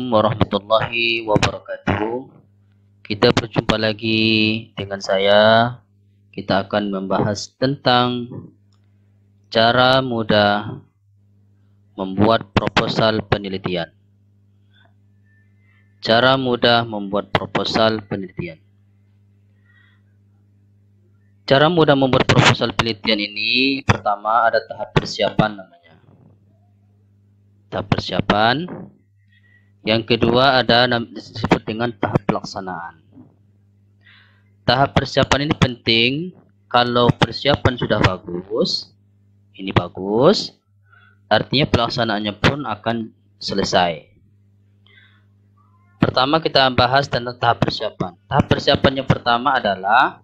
Warahmatullahi wabarakatuh. Kita berjumpa lagi dengan saya. Kita akan membahas tentang cara mudah membuat proposal penelitian. Cara mudah membuat proposal penelitian. Cara mudah membuat proposal penelitian ini, pertama ada tahap persiapan namanya. Tahap persiapan. Yang kedua ada disebut dengan tahap pelaksanaan. Tahap persiapan ini penting. Kalau persiapan sudah bagus, ini bagus, artinya pelaksanaannya pun akan selesai. Pertama kita bahas tentang tahap persiapan. Tahap persiapan yang pertama adalah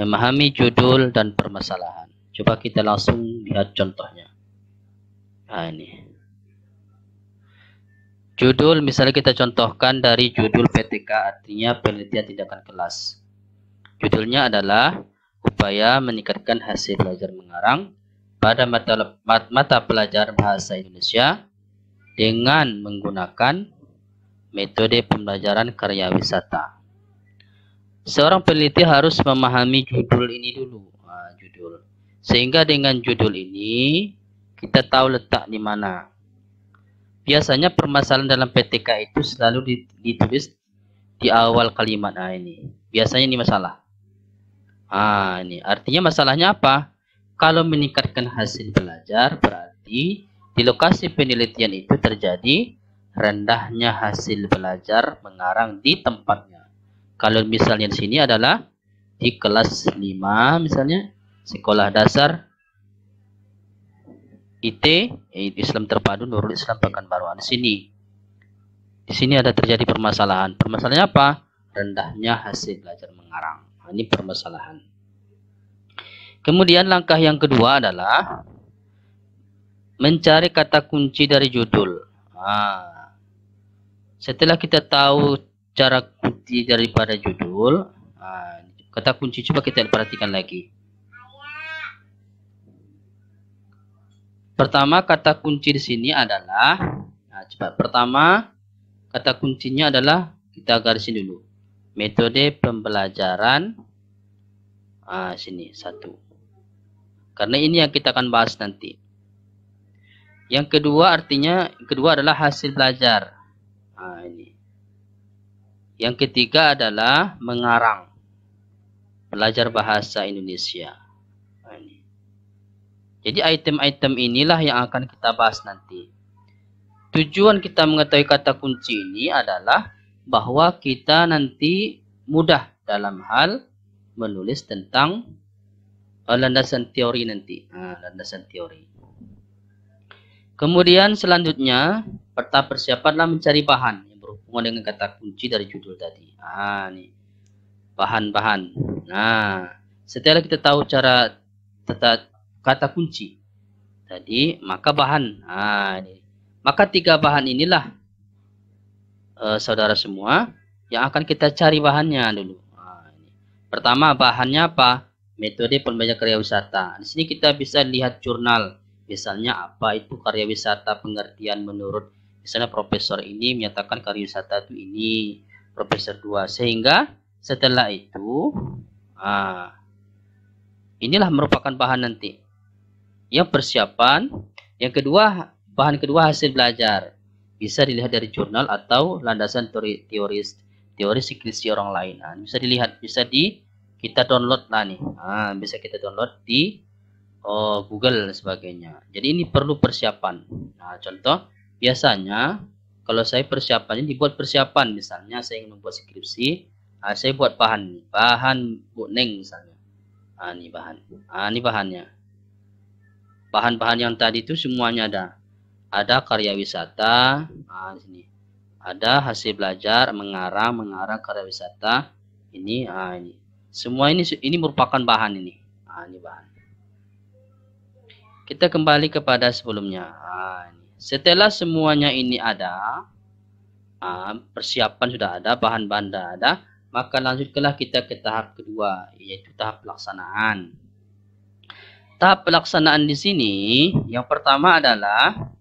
memahami judul dan permasalahan. Coba kita langsung lihat contohnya. Nah ini. Judul misalnya kita contohkan dari judul PTK, artinya penelitian tindakan kelas. Judulnya adalah upaya meningkatkan hasil belajar mengarang pada mata pelajaran bahasa Indonesia dengan menggunakan metode pembelajaran karya wisata. Seorang peneliti harus memahami judul ini dulu, judul. Sehingga dengan judul ini kita tahu letak di mana. Biasanya permasalahan dalam PTK itu selalu ditulis di awal kalimat. Nah ini, biasanya ini masalah. Ini artinya masalahnya apa? Kalau meningkatkan hasil belajar, berarti di lokasi penelitian itu terjadi rendahnya hasil belajar mengarang di tempatnya. Kalau misalnya di sini adalah di kelas 5 misalnya, sekolah dasar IT, Islam Terpadu Nurul Islam Pekanbaru. Di sini ada terjadi permasalahan. Permasalahannya apa? Rendahnya hasil belajar mengarang. Ini permasalahan. Kemudian langkah yang kedua adalah mencari kata kunci dari judul. Setelah kita tahu cara kunci daripada judul, kata kunci coba kita perhatikan lagi. Pertama kata kunci di sini adalah, pertama kata kuncinya adalah kita garisin dulu. Metode pembelajaran, sini satu. Karena ini yang kita akan bahas nanti. Yang kedua adalah hasil belajar. Ini. Yang ketiga adalah mengarang, belajar bahasa Indonesia. Ini. Jadi item-item inilah yang akan kita bahas nanti. Tujuan kita mengetahui kata kunci ini adalah bahwa kita nanti mudah dalam hal menulis tentang landasan teori nanti. Landasan teori. Kemudian selanjutnya, tahap persiapanlah mencari bahan yang berhubungan dengan kata kunci dari judul tadi. Ini bahan-bahan. Setelah kita tahu cara kata kunci tadi, maka bahan. Ini. Maka 3 bahan inilah saudara semua yang akan kita cari bahannya dulu. Ini. Pertama bahannya apa? Metode pembelajaran karya wisata. Di sini kita bisa lihat jurnal. Misalnya apa itu karya wisata, pengertian menurut misalnya profesor ini menyatakan karya wisata itu ini, profesor 2. Sehingga setelah itu inilah merupakan bahan nanti. Yang persiapan, yang kedua, bahan kedua hasil belajar. Bisa dilihat dari jurnal atau landasan teori skripsi orang lain. Bisa dilihat, kita download lah nih. Bisa kita download di Google dan sebagainya. Jadi ini perlu persiapan. Contoh, biasanya kalau saya persiapannya dibuat persiapan, misalnya saya ingin membuat skripsi, saya buat bahan buneng misalnya. Ini bahan. Ini bahannya. Bahan-bahan yang tadi itu semuanya ada. Ada karya wisata, di sini. Ada hasil belajar, mengarang karya wisata. Ini, ini. Semua ini merupakan bahan ini. Ini bahan. Kita kembali kepada sebelumnya. Ini. Setelah semuanya ini ada, persiapan sudah ada, bahan-bahan sudah ada, maka lanjutkanlah kita ke tahap kedua, yaitu tahap pelaksanaan. Tahap pelaksanaan di sini yang pertama adalah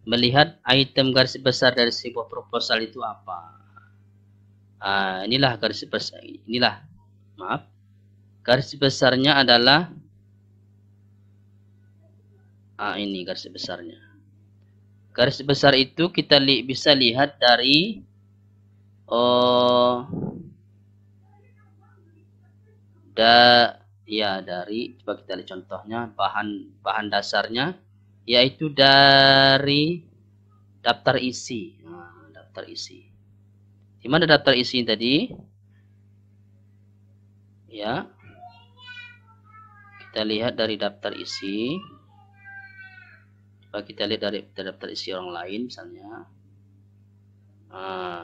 melihat item garis besar dari sebuah proposal itu apa. Inilah garis besar. Garis besarnya adalah ini garis besarnya. Garis besar itu kita bisa lihat dari dari coba kita lihat contohnya, bahan dasarnya yaitu dari daftar isi. Daftar isi. Di mana daftar isi tadi? Ya. Kita lihat dari daftar isi. Coba kita lihat dari daftar isi orang lain misalnya.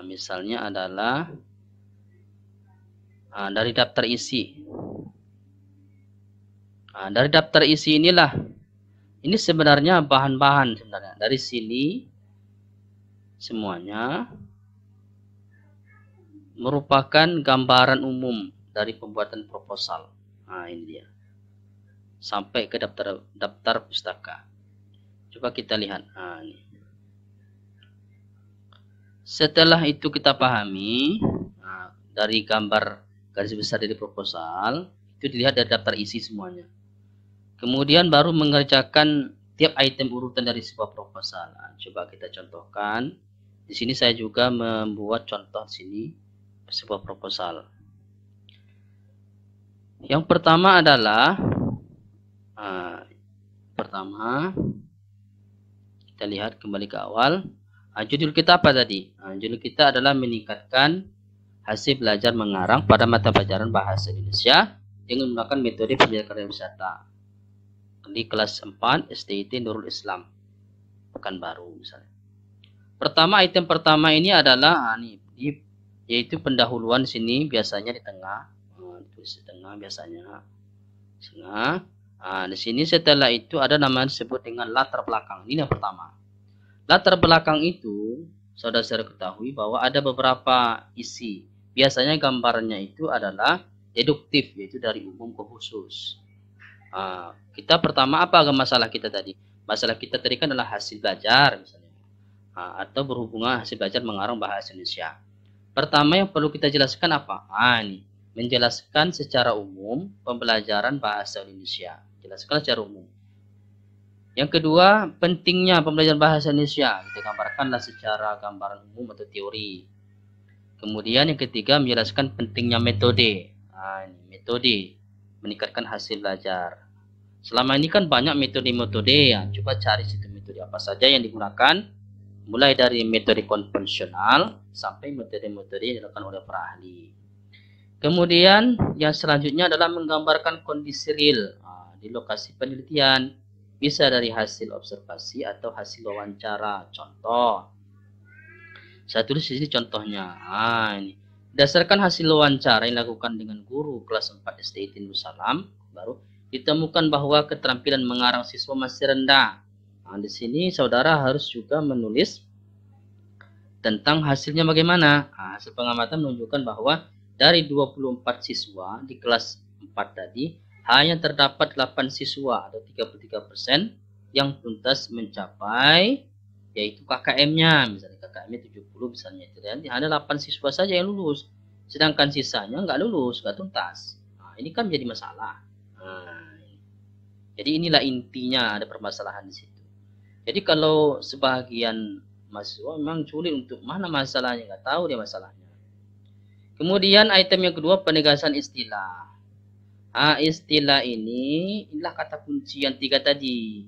Misalnya adalah dari daftar isi. Dari daftar isi inilah, ini sebenarnya bahan-bahan sebenarnya. Dari sini semuanya merupakan gambaran umum dari pembuatan proposal. Ini dia. Sampai ke daftar pustaka. Coba kita lihat. Ini. Setelah itu kita pahami dari gambar garis besar dari proposal, itu dilihat dari daftar isi semuanya. Kemudian baru mengerjakan tiap item urutan dari sebuah proposal. Coba kita contohkan. Di sini saya juga membuat contoh sini sebuah proposal. Yang pertama adalah kita lihat kembali ke awal. Judul kita apa tadi? Judul kita adalah meningkatkan hasil belajar mengarang pada mata pelajaran bahasa Indonesia dengan menggunakan metode pembelajaran karya wisata di kelas 4 STIT Nurul Islam Pekanbaru misalnya. Item pertama ini adalah yaitu pendahuluan sini biasanya di tengah. Tulis di tengah biasanya. Di sini setelah itu ada nama disebut dengan latar belakang. Ini yang pertama. Latar belakang itu saudara-saudara ketahui bahwa ada beberapa isi. Biasanya gambarnya itu adalah deduktif, yaitu dari umum ke khusus. Kita pertama apa masalah kita tadi? Masalah kita tadi kan adalah hasil belajar misalnya. Atau berhubungan hasil belajar mengarang bahasa Indonesia. Pertama yang perlu kita jelaskan apa? Ini. Menjelaskan secara umum pembelajaran bahasa Indonesia. Jelaskan secara umum. Yang kedua, pentingnya pembelajaran bahasa Indonesia. Kita gambarkanlah secara gambaran umum atau teori. Kemudian yang ketiga, menjelaskan pentingnya metode. Ini metode meningkatkan hasil belajar. Selama ini kan banyak metode-metode ya. Coba cari situ metode apa saja yang digunakan. Mulai dari metode konvensional sampai metode-metode yang dilakukan oleh para ahli. Kemudian yang selanjutnya adalah menggambarkan kondisi real di lokasi penelitian. Bisa dari hasil observasi atau hasil wawancara. Contoh. Saya tulis di sini contohnya. Ini. Berdasarkan hasil wawancara yang dilakukan dengan guru kelas 4 STIT Nurul Islam baru ditemukan bahwa keterampilan mengarang siswa masih rendah. Di sini saudara harus juga menulis tentang hasilnya bagaimana. Hasil pengamatan menunjukkan bahwa dari 24 siswa di kelas 4 tadi hanya terdapat 8 siswa atau 33% yang tuntas mencapai yaitu KKM-nya. Misalnya KKM-nya 70 misalnya. Jadi ada 8 siswa saja yang lulus. Sedangkan sisanya nggak lulus, nggak tuntas. Ini kan menjadi masalah. Jadi inilah intinya ada permasalahan di situ. Jadi kalau sebagian mahasiswa memang sulit untuk mana masalahnya, nggak tahu dia masalahnya. Kemudian item yang kedua penegasan istilah. Istilah inilah kata kunci yang 3 tadi.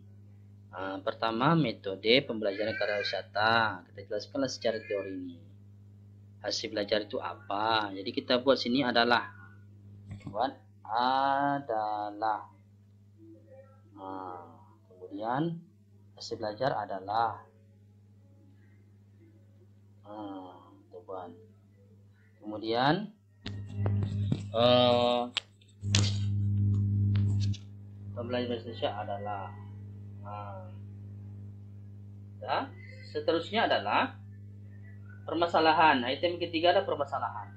Pertama metode pembelajaran karya wisata. Kita jelaskanlah secara teori ini. Hasil belajar itu apa? Jadi kita buat sini adalah. Kemudian hasil belajar adalah. Kemudian pembelajaran bahasa Indonesia adalah. Seterusnya adalah permasalahan. Item ketiga adalah permasalahan.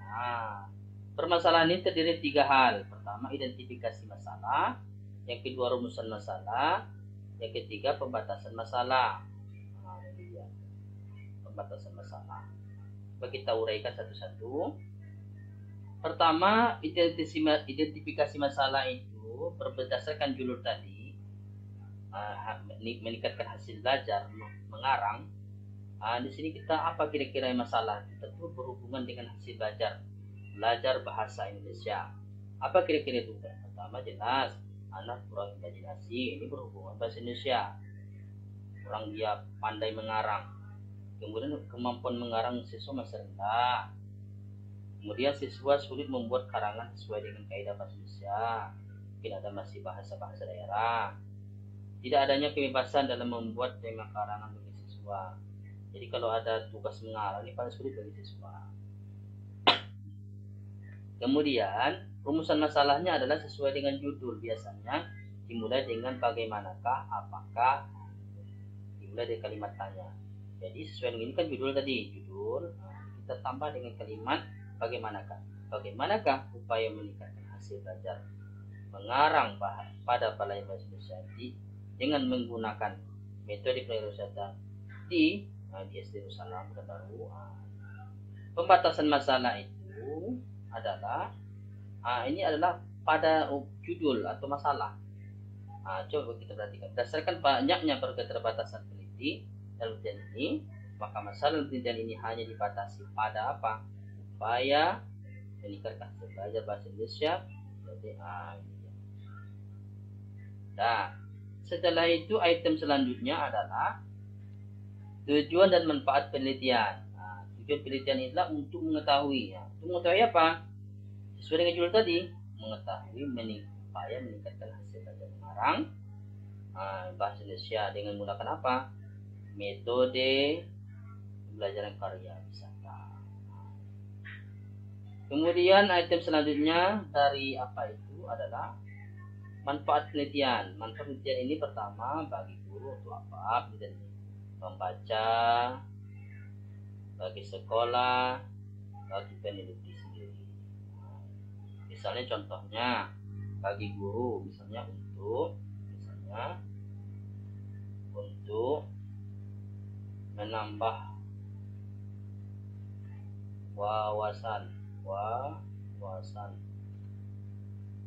Permasalahan ini terdiri 3 hal. Pertama, identifikasi masalah. Yang kedua, rumusan masalah. Yang ketiga, pembatasan masalah. pembatasan masalah. Coba kita uraikan satu-satu. Pertama, identifikasi masalah itu berdasarkan judul tadi, meningkatkan hasil belajar mengarang. Di sini kita apa kira-kira masalah? Tentu berhubungan dengan hasil belajar bahasa Indonesia. Apa kira-kira itu? Pertama jelas anak kurang imajinasi, ini berhubungan bahasa Indonesia. Orang dia pandai mengarang, kemudian kemampuan mengarang siswa masih rendah. Kemudian siswa sulit membuat karangan sesuai dengan kaidah bahasa Indonesia. Mungkin ada masih bahasa-bahasa daerah. Tidak adanya kebebasan dalam membuat tema karangan bagi siswa. Jadi kalau ada tugas mengarang ini paling sulit bagi siswa. Kemudian rumusan masalahnya adalah sesuai dengan judul. Biasanya dimulai dengan bagaimanakah, apakah, dimulai dari kalimat tanya. Jadi sesuai dengan ini kan judul tadi, kita tambah dengan kalimat bagaimanakah. Bagaimanakah upaya meningkatkan hasil belajar mengarang pada pelajaran bahasa Indonesia dengan menggunakan metode penelitian di SD Nusantara Baru. Pembatasan masalah itu adalah ini adalah pada judul atau masalah. Coba kita perhatikan. Berdasarkan banyaknya keterbatasan peneliti dalam penelitian ini, maka masalah penelitian ini hanya dibatasi pada apa? Upaya meningkatkan hasil belajar bahasa Indonesia. Nah, setelah itu item selanjutnya adalah tujuan dan manfaat penelitian. Tujuan penelitian adalah untuk mengetahui. Untuk mengetahui apa? Sesuai dengan judul tadi, mengetahui upaya meningkatkan hasil belajar mengarang bahasa Indonesia dengan menggunakan apa? Metode pembelajaran karya wisata. Kemudian item selanjutnya dari apa itu adalah manfaat penelitian. Manfaat penelitian ini pertama bagi guru untuk apa? Penelitian ini membaca, bagi sekolah, bagi peneliti sendiri. Misalnya contohnya bagi guru, misalnya untuk menambah wawasan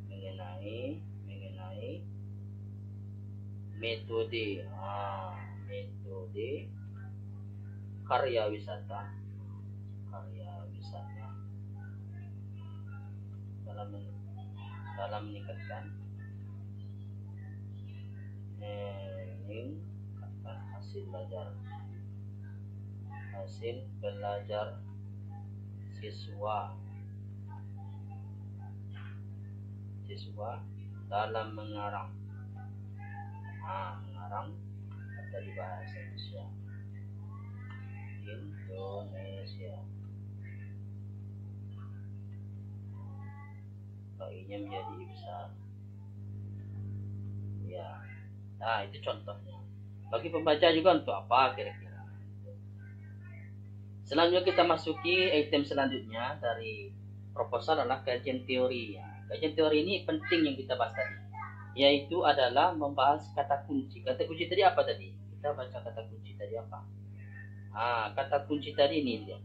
mengenai metode karya wisata dalam meningkatkan hasil belajar siswa dalam mengarang dari bahasa Indonesia. Baginya menjadi besar. Ya. Nah, itu contohnya. Bagi pembaca juga untuk apa kira-kira? Selanjutnya kita masuki item selanjutnya dari proposal adalah kajian teori. Kajian teori ini penting yang kita bahas tadi, yaitu adalah membahas kata kunci. Kata kunci tadi apa tadi? Kita baca kata kunci tadi apa? Kata kunci tadi ini dia.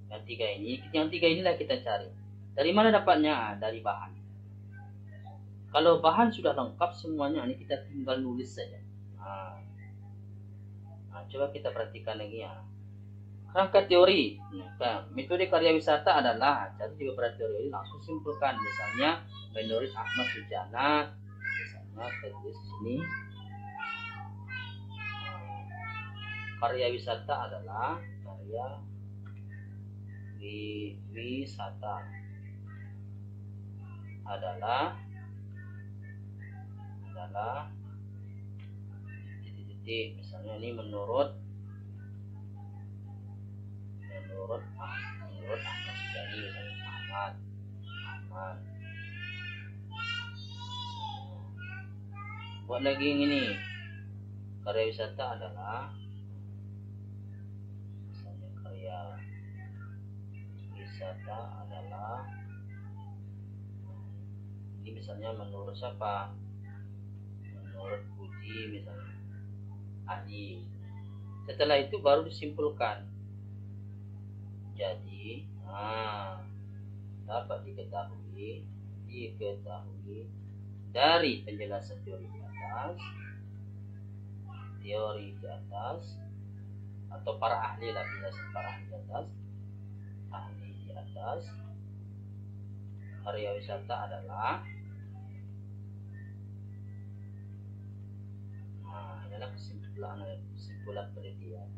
Yang tiga inilah kita cari. Dari mana dapatnya? Dari bahan. Kalau bahan sudah lengkap semuanya, ini kita tinggal nulis saja. Coba kita perhatikan lagi ya. Rangka teori. Metode karya wisata adalah, jadi juga pada teori langsung simpulkan. Misalnya menurut Ahmad Sujana, misalnya tertulis di sini. Karya wisata adalah karya wisata adalah titik-titik. Misalnya ini menurut Ahmad Sujani, misalnya Ahmad. Buat lagi yang ini, karya wisata adalah misalnya karya wisata adalah ini misalnya menurut siapa? Menurut Puji misalnya, Adi. Setelah itu baru disimpulkan. Jadi, dapat diketahui dari penjelasan teori di atas atau para ahli lah, penjelasan para ahli di atas, karya wisata adalah adalah kesimpulan penelitian.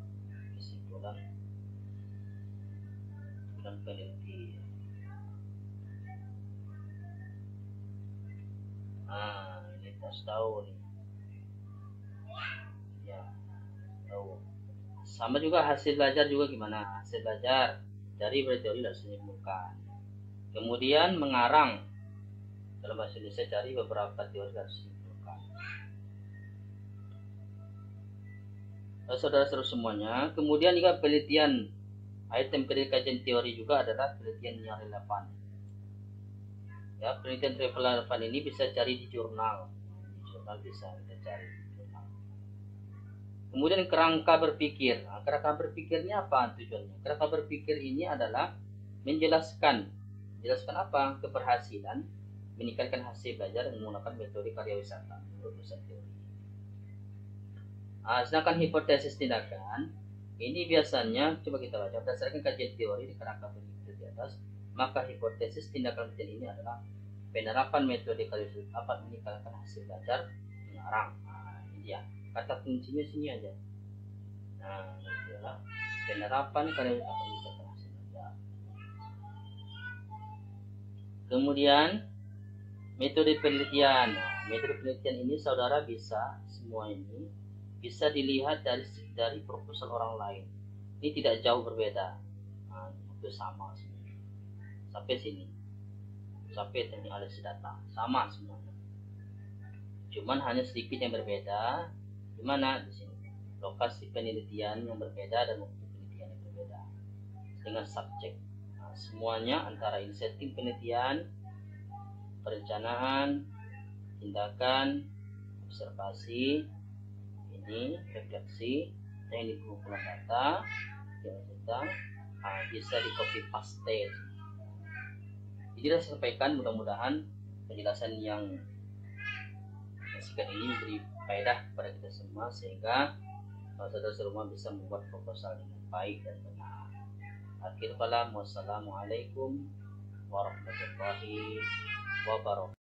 Ini tas tahu nih. Ya, tahu. Sama juga hasil belajar juga gimana? Hasil belajar dari berteori dan menyimpulkan. Kemudian mengarang. Dalam bahasa Indonesia cari beberapa teori dan menyimpulkan. Saudara-saudara semuanya, kemudian juga penelitian. Item kajian teori juga adalah penelitian yang relevan. Ya, penelitian relevan ini bisa cari di jurnal. Di jurnal bisa kita cari di jurnal. Kemudian kerangka berpikir. Kerangka berpikirnya apa tujuannya? Kerangka berpikir ini adalah menjelaskan apa? Keberhasilan meningkatkan hasil belajar menggunakan metode karya wisata menurut dosen teori. Sedangkan hipotesis tindakan ini biasanya coba kita baca berdasarkan kajian teori di kerangka berpikir di atas, maka hipotesis tindakan ini adalah penerapan metode karya wisata dapat meningkatkan hasil belajar mengarang. Ini dia. Kata kuncinya sini aja. Ini adalah penerapan karya wisata meningkatkan hasil belajar. Kemudian metode penelitian. Metode penelitian ini saudara bisa semua ini bisa dilihat dari proposal orang lain. Ini tidak jauh berbeda. Itu sama semuanya. Sampai sini. Sampai teknik analisis data. Sama semuanya. Cuman hanya sedikit yang berbeda. Di mana? Di sini. Lokasi penelitian yang berbeda dan waktu penelitian yang berbeda. Dengan subjek. Semuanya antara inisiatif penelitian, perencanaan, tindakan, observasi, ini refleksi, teknik pengumpulan data, bisa di copy paste. Jadi saya sampaikan, mudah-mudahan penjelasan yang singkat ini memberi faedah kepada kita semua sehingga saudara semua bisa membuat proposal dengan baik dan benar. Akhir kalam, wassalamualaikum warahmatullahi wabarakatuh.